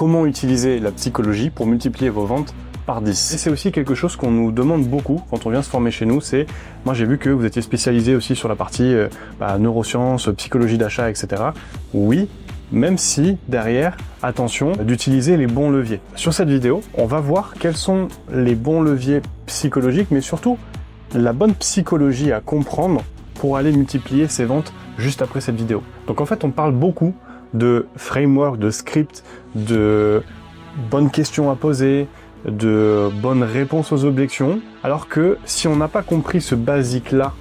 comment utiliser la psychologie pour multiplier vos ventes par 10. Et c'est aussi quelque chose qu'on nous demande beaucoup quand on vient se former chez nous, c'est, moi j'ai vu que vous étiez spécialisé aussi sur la partie neurosciences, psychologie d'achat, etc. Oui, même si derrière, attention d'utiliser les bons leviers. Sur cette vidéo, on va voir quels sont les bons leviers psychologiques, mais surtout la bonne psychologie à comprendre pour aller multiplier ses ventes juste après cette vidéo. Donc en fait, on parle beaucoup de framework, de script, de bonnes questions à poser, de bonnes réponses aux objections, alors que si on n'a pas compris ce basique-là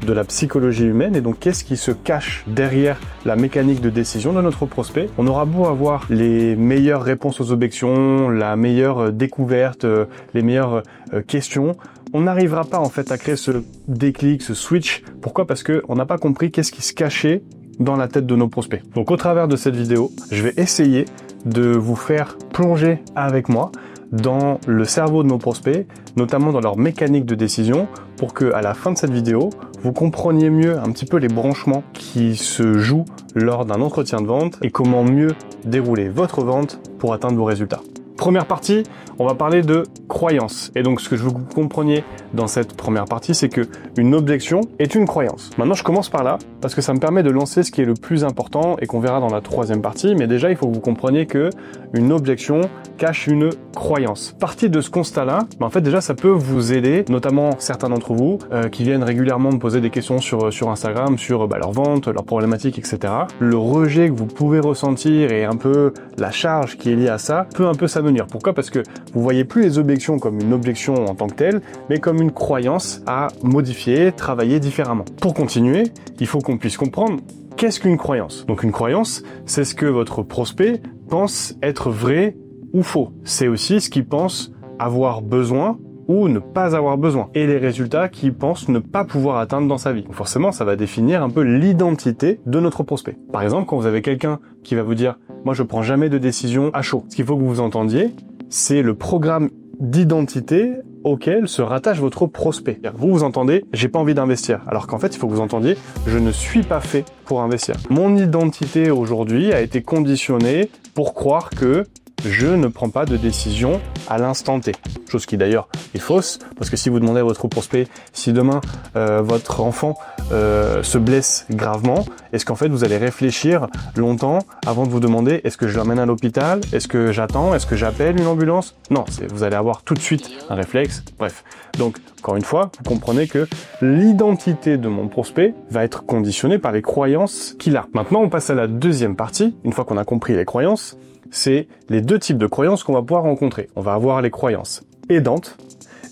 de la psychologie humaine, et donc qu'est-ce qui se cache derrière la mécanique de décision de notre prospect, on aura beau avoir les meilleures réponses aux objections, la meilleure découverte, les meilleures questions, on n'arrivera pas en fait à créer ce déclic, ce switch. Pourquoi? Parce que on n'a pas compris qu'est-ce qui se cachait dans la tête de nos prospects. Donc au travers de cette vidéo, je vais essayer de vous faire plonger avec moi dans le cerveau de nos prospects, notamment dans leur mécanique de décision, pour que à la fin de cette vidéo, vous compreniez mieux un petit peu les branchements qui se jouent lors d'un entretien de vente et comment mieux dérouler votre vente pour atteindre vos résultats. Première partie, on va parler de croyance. Et donc ce que je veux que vous compreniez dans cette première partie, c'est que une objection est une croyance. Maintenant, je commence par là parce que ça me permet de lancer ce qui est le plus important et qu'on verra dans la troisième partie. Mais déjà, il faut que vous compreniez que une objection cache une croyance. Partie de ce constat-là, en fait déjà ça peut vous aider, notamment certains d'entre vous qui viennent régulièrement me poser des questions sur Instagram, sur leurs ventes, leurs problématiques, etc. Le rejet que vous pouvez ressentir et un peu la charge qui est liée à ça peut un peu s'amenuire. Pourquoi? Parce que vous voyez plus les objections comme une objection en tant que telle, mais comme une croyance à modifier, travailler différemment. Pour continuer, il faut qu'on puisse comprendre qu'est-ce qu'une croyance. Donc une croyance, c'est ce que votre prospect pense être vrai ou faux. C'est aussi ce qu'il pense avoir besoin ou ne pas avoir besoin. Et les résultats qu'il pense ne pas pouvoir atteindre dans sa vie. Donc forcément, ça va définir un peu l'identité de notre prospect. Par exemple, quand vous avez quelqu'un qui va vous dire « Moi, je prends jamais de décision à chaud », ce qu'il faut que vous entendiez, c'est le programme d'identité auquel se rattache votre prospect. Vous entendez « j'ai pas envie d'investir », alors qu'en fait il faut que vous entendiez « je ne suis pas fait pour investir ». Mon identité aujourd'hui a été conditionnée pour croire que je ne prends pas de décision à l'instant T. Chose qui d'ailleurs est fausse, parce que si vous demandez à votre prospect si demain votre enfant se blesse gravement, est-ce qu'en fait vous allez réfléchir longtemps avant de vous demander est-ce que je l'emmène à l'hôpital, est-ce que j'attends, est-ce que j'appelle une ambulance? Non, vous allez avoir tout de suite un réflexe, bref. Donc, encore une fois, vous comprenez que l'identité de mon prospect va être conditionnée par les croyances qu'il a. Maintenant, on passe à la deuxième partie, une fois qu'on a compris les croyances, c'est les deux types de croyances qu'on va pouvoir rencontrer. On va avoir les croyances aidantes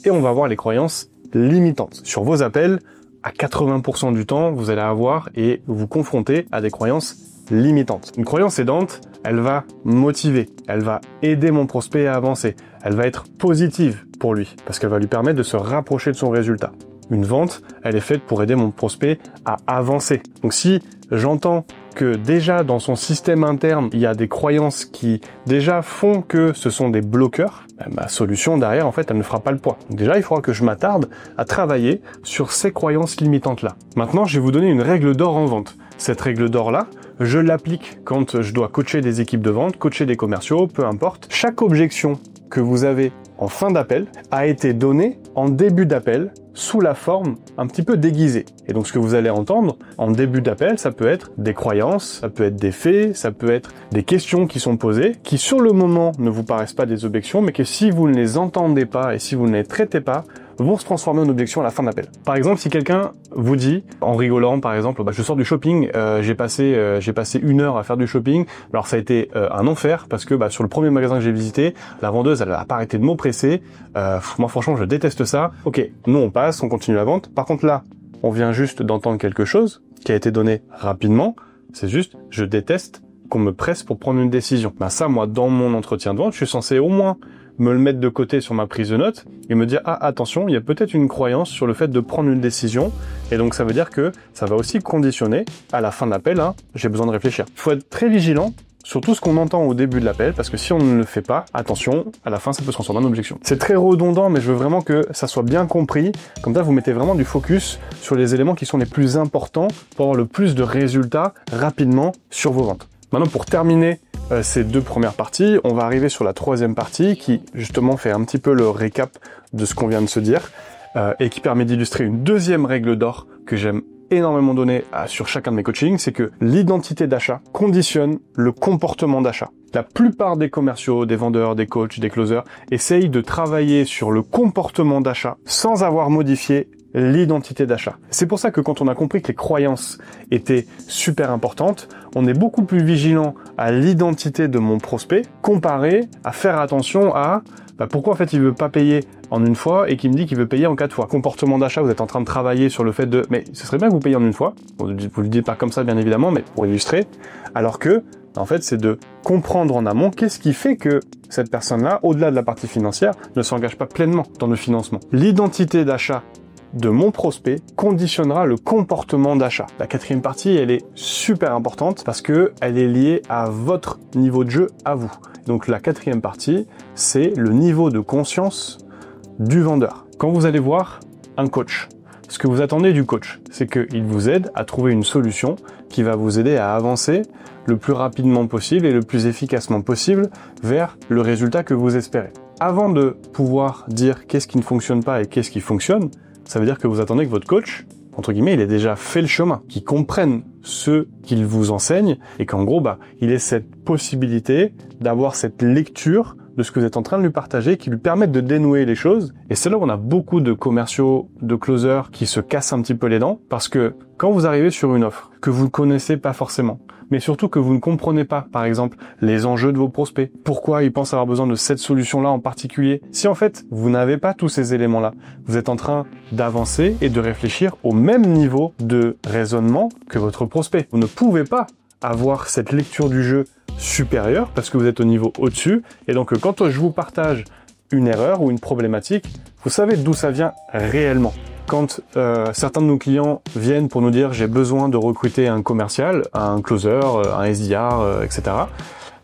et on va avoir les croyances limitantes. Sur vos appels, à 80% du temps, vous allez avoir et vous confronter à des croyances limitantes. Une croyance aidante, elle va motiver, elle va aider mon prospect à avancer, elle va être positive pour lui parce qu'elle va lui permettre de se rapprocher de son résultat. Une vente, elle est faite pour aider mon prospect à avancer. Donc si j'entends que déjà dans son système interne, il y a des croyances qui déjà font que ce sont des bloqueurs, ma solution derrière, en fait, elle ne fera pas le poids. Donc déjà, il faudra que je m'attarde à travailler sur ces croyances limitantes-là. Maintenant, je vais vous donner une règle d'or en vente. Cette règle d'or-là, je l'applique quand je dois coacher des équipes de vente, coacher des commerciaux, peu importe. Chaque objection que vous avez en fin d'appel a été donnée en début d'appel sous la forme un petit peu déguisée. Et donc ce que vous allez entendre en début d'appel, ça peut être des croyances, ça peut être des faits, ça peut être des questions qui sont posées, qui sur le moment ne vous paraissent pas des objections, mais que si vous ne les entendez pas et si vous ne les traitez pas, vont se transformer en objection à la fin de l'appel. Par exemple, si quelqu'un vous dit, en rigolant par exemple, je sors du shopping, j'ai passé 1 heure à faire du shopping, alors ça a été un enfer parce que sur le premier magasin que j'ai visité, la vendeuse elle a pas arrêté de m'oppresser, moi franchement je déteste ça. Ok, nous on passe, on continue la vente, par contre là, on vient juste d'entendre quelque chose qui a été donné rapidement, c'est juste, je déteste qu'on me presse pour prendre une décision. Ça, moi, dans mon entretien de vente, je suis censé au moins me le mettre de côté sur ma prise de notes et me dire, ah, attention, il y a peut-être une croyance sur le fait de prendre une décision. Et donc, ça veut dire que ça va aussi conditionner à la fin de l'appel, j'ai besoin de réfléchir. Il faut être très vigilant sur tout ce qu'on entend au début de l'appel, parce que si on ne le fait pas, attention, à la fin, ça peut se transformer en objection. C'est très redondant, mais je veux vraiment que ça soit bien compris. Comme ça, vous mettez vraiment du focus sur les éléments qui sont les plus importants pour avoir le plus de résultats rapidement sur vos ventes. Maintenant, pour terminer ces 2 premières parties, on va arriver sur la 3e partie qui justement fait un petit peu le récap de ce qu'on vient de se dire et qui permet d'illustrer une 2e règle d'or que j'aime énormément donner sur chacun de mes coachings, c'est que l'identité d'achat conditionne le comportement d'achat. La plupart des commerciaux, des vendeurs, des coachs, des closers essayent de travailler sur le comportement d'achat sans avoir modifié l'identité d'achat. C'est pour ça que quand on a compris que les croyances étaient super importantes, on est beaucoup plus vigilant à l'identité de mon prospect comparé à faire attention à pourquoi en fait il veut pas payer en une fois et qu'il me dit qu'il veut payer en 4 fois. Comportement d'achat, vous êtes en train de travailler sur le fait de mais ce serait bien que vous payiez en une fois. Vous le dites pas comme ça bien évidemment, mais pour illustrer. Alors que en fait, c'est de comprendre en amont qu'est-ce qui fait que cette personne-là, au-delà de la partie financière, ne s'engage pas pleinement dans le financement. L'identité d'achat de mon prospect conditionnera le comportement d'achat. La 4e partie, elle est super importante parce que elle est liée à votre niveau de jeu à vous. Donc la 4e partie, c'est le niveau de conscience du vendeur. Quand vous allez voir un coach, ce que vous attendez du coach, c'est qu'il vous aide à trouver une solution qui va vous aider à avancer le plus rapidement possible et le plus efficacement possible vers le résultat que vous espérez. Avant de pouvoir dire qu'est-ce qui ne fonctionne pas et qu'est-ce qui fonctionne, ça veut dire que vous attendez que votre coach, entre guillemets, il ait déjà fait le chemin, qu'il comprenne ce qu'il vous enseigne et qu'en gros, il ait cette possibilité d'avoir cette lecture de ce que vous êtes en train de lui partager qui lui permettent de dénouer les choses. Et c'est là où on a beaucoup de commerciaux, de closers qui se cassent un petit peu les dents parce que quand vous arrivez sur une offre que vous ne connaissez pas forcément, mais surtout que vous ne comprenez pas, par exemple, les enjeux de vos prospects, pourquoi ils pensent avoir besoin de cette solution-là en particulier, si en fait vous n'avez pas tous ces éléments-là, vous êtes en train d'avancer et de réfléchir au même niveau de raisonnement que votre prospect. Vous ne pouvez pas avoir cette lecture du jeu supérieure parce que vous êtes au niveau au-dessus et donc quand je vous partage une erreur ou une problématique, vous savez d'où ça vient réellement. Quand certains de nos clients viennent pour nous dire j'ai besoin de recruter un commercial, un closer, un SDR, etc.,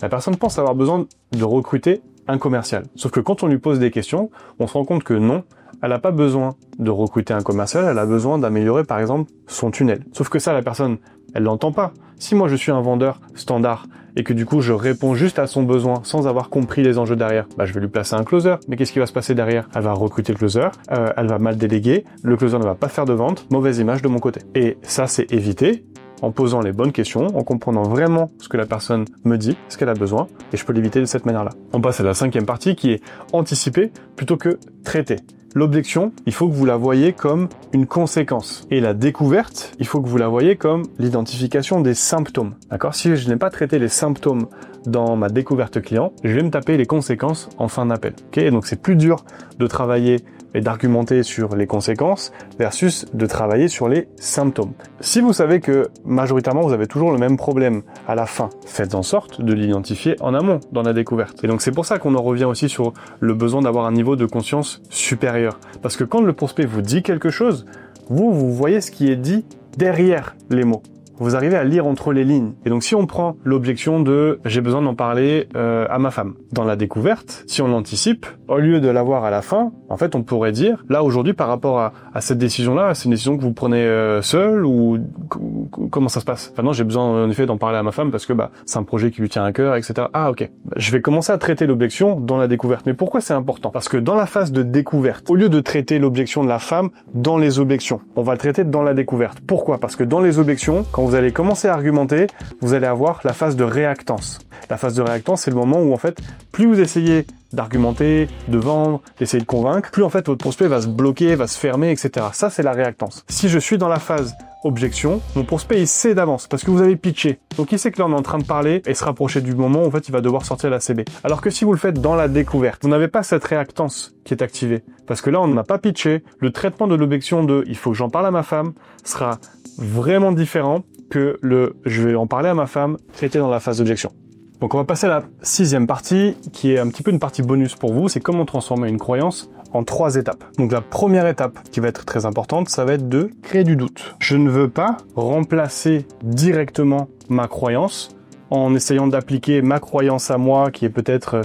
la personne pense avoir besoin de recruter un commercial. Sauf que quand on lui pose des questions, on se rend compte que non, elle n'a pas besoin de recruter un commercial, elle a besoin d'améliorer par exemple son tunnel. Sauf que ça, la personne, elle l'entend pas. Si moi je suis un vendeur standard et que du coup je réponds juste à son besoin sans avoir compris les enjeux derrière, je vais lui placer un closer. Mais qu'est-ce qui va se passer derrière? Elle va recruter le closer, elle va mal déléguer, le closer ne va pas faire de vente, mauvaise image de mon côté. Et ça, c'est évité en posant les bonnes questions, en comprenant vraiment ce que la personne me dit, ce qu'elle a besoin, et je peux l'éviter de cette manière-là. On passe à la 5e partie qui est anticiper plutôt que traiter. L'objection, il faut que vous la voyez comme une conséquence. Et la découverte, il faut que vous la voyez comme l'identification des symptômes. D'accord? Si je n'ai pas traité les symptômes dans ma découverte client, je vais me taper les conséquences en fin d'appel. Ok? Donc c'est plus dur de travailler et d'argumenter sur les conséquences versus de travailler sur les symptômes. Si vous savez que majoritairement vous avez toujours le même problème à la fin, faites en sorte de l'identifier en amont dans la découverte. Et donc c'est pour ça qu'on en revient aussi sur le besoin d'avoir un niveau de conscience supérieur. Parce que quand le prospect vous dit quelque chose, vous voyez ce qui est dit derrière les mots. Vous arrivez à lire entre les lignes. Et donc si on prend l'objection de « j'ai besoin d'en parler à ma femme », dans la découverte, si on l'anticipe, au lieu de l'avoir à la fin, en fait on pourrait dire, là aujourd'hui par rapport à cette décision-là, c'est une décision que vous prenez seul ou comment ça se passe? Enfin non, j'ai besoin en effet d'en parler à ma femme parce que c'est un projet qui lui tient à cœur, etc. Ah ok, je vais commencer à traiter l'objection dans la découverte. Mais pourquoi c'est important? Parce que dans la phase de découverte, au lieu de traiter l'objection de la femme dans les objections, on va le traiter dans la découverte. Pourquoi? Parce que dans les objections, quand vous allez commencer à argumenter, vous allez avoir la phase de réactance. La phase de réactance, c'est le moment où en fait, plus vous essayez d'argumenter, de vendre, d'essayer de convaincre, plus en fait votre prospect va se bloquer, va se fermer, etc. Ça, c'est la réactance. Si je suis dans la phase objection, mon prospect il sait d'avance parce que vous avez pitché. Donc il sait que là on est en train de parler et se rapprocher du moment où en fait il va devoir sortir la CB. Alors que si vous le faites dans la découverte, vous n'avez pas cette réactance qui est activée. Parce que là on n'a pas pitché. Le traitement de l'objection de il faut que j'en parle à ma femme sera vraiment différent que le je vais en parler à ma femme traité dans la phase d'objection. Donc on va passer à la 6e partie qui est un petit peu une partie bonus pour vous, c'est comment transformer une croyance en 3 étapes. Donc la première étape qui va être très importante, ça va être de créer du doute. Je ne veux pas remplacer directement ma croyance en essayant d'appliquer ma croyance à moi qui est peut-être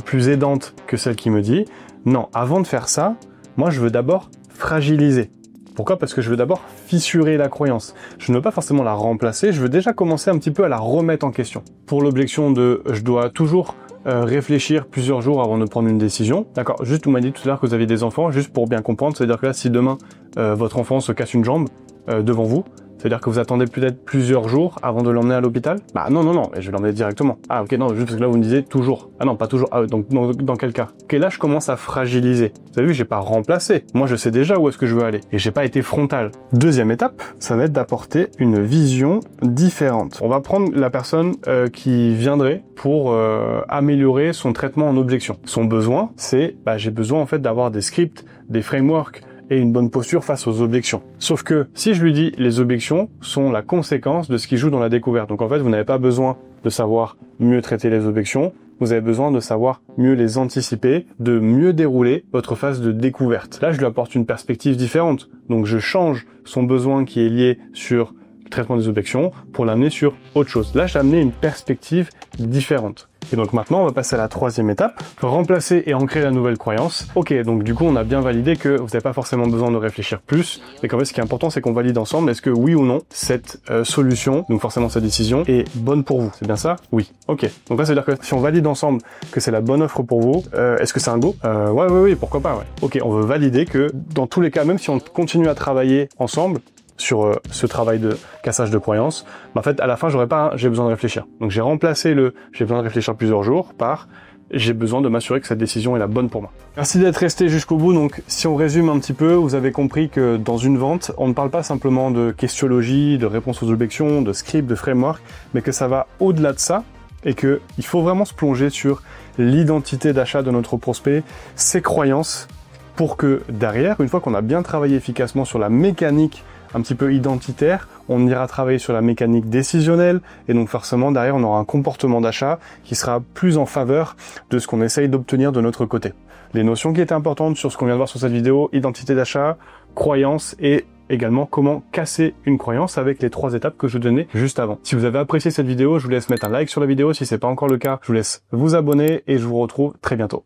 plus aidante que celle qui me dit. Non, avant de faire ça, moi je veux d'abord fragiliser Pourquoi? Parce que je veux d'abord fissurer la croyance. Je ne veux pas forcément la remplacer, je veux déjà commencer un petit peu à la remettre en question. Pour l'objection de je dois toujours réfléchir plusieurs jours avant de prendre une décision. D'accord, juste vous m'avez dit tout à l'heure que vous aviez des enfants, juste pour bien comprendre, c'est-à-dire que là, si demain votre enfant se casse une jambe devant vous, c'est-à-dire que vous attendez peut-être plusieurs jours avant de l'emmener à l'hôpital? Bah non, je vais l'emmener directement. Ah ok, non, juste parce que là vous me disiez toujours. Ah non, pas toujours. Ah, donc dans quel cas? Ok, là je commence à fragiliser. Vous avez vu, j'ai pas remplacé. Moi je sais déjà où est-ce que je veux aller. Et j'ai pas été frontal. Deuxième étape, ça va être d'apporter une vision différente. On va prendre la personne qui viendrait pour améliorer son traitement en objection. Son besoin, c'est, j'ai besoin en fait d'avoir des scripts, des frameworks, et une bonne posture face aux objections. Sauf que si je lui dis les objections sont la conséquence de ce qui joue dans la découverte. Donc en fait, vous n'avez pas besoin de savoir mieux traiter les objections, vous avez besoin de savoir mieux les anticiper, de mieux dérouler votre phase de découverte. Là, je lui apporte une perspective différente. Donc je change son besoin qui est lié sur le traitement des objections pour l'amener sur autre chose. Là, j'ai amené une perspective différente. Et donc maintenant, on va passer à la troisième étape, remplacer et ancrer la nouvelle croyance. Ok, donc du coup, on a bien validé que vous n'avez pas forcément besoin de réfléchir plus, mais qu'en fait, ce qui est important, c'est qu'on valide ensemble, est-ce que oui ou non, cette solution, donc forcément cette décision, est bonne pour vous. C'est bien ça? Oui. Ok. Donc là, ça veut dire que si on valide ensemble que c'est la bonne offre pour vous, est-ce que c'est un go? Oui, pourquoi pas, ouais. Ok, on veut valider que dans tous les cas, même si on continue à travailler ensemble, sur ce travail de cassage de croyances, en fait, à la fin, j'ai besoin de réfléchir. Donc, j'ai remplacé j'ai besoin de réfléchir plusieurs jours par j'ai besoin de m'assurer que cette décision est la bonne pour moi. Merci d'être resté jusqu'au bout. Donc, si on résume un petit peu, vous avez compris que dans une vente, on ne parle pas simplement de questionologie, de réponse aux objections, de script, de framework, mais que ça va au-delà de ça et que il faut vraiment se plonger sur l'identité d'achat de notre prospect, ses croyances, pour que derrière, une fois qu'on a bien travaillé efficacement sur la mécanique un petit peu identitaire, on ira travailler sur la mécanique décisionnelle et donc forcément derrière on aura un comportement d'achat qui sera plus en faveur de ce qu'on essaye d'obtenir de notre côté. Les notions qui étaient importantes sur ce qu'on vient de voir sur cette vidéo, identité d'achat, croyance et également comment casser une croyance avec les 3 étapes que je donnais juste avant. Si vous avez apprécié cette vidéo, je vous laisse mettre un like sur la vidéo. Si c'est pas encore le cas, je vous laisse vous abonner et je vous retrouve très bientôt.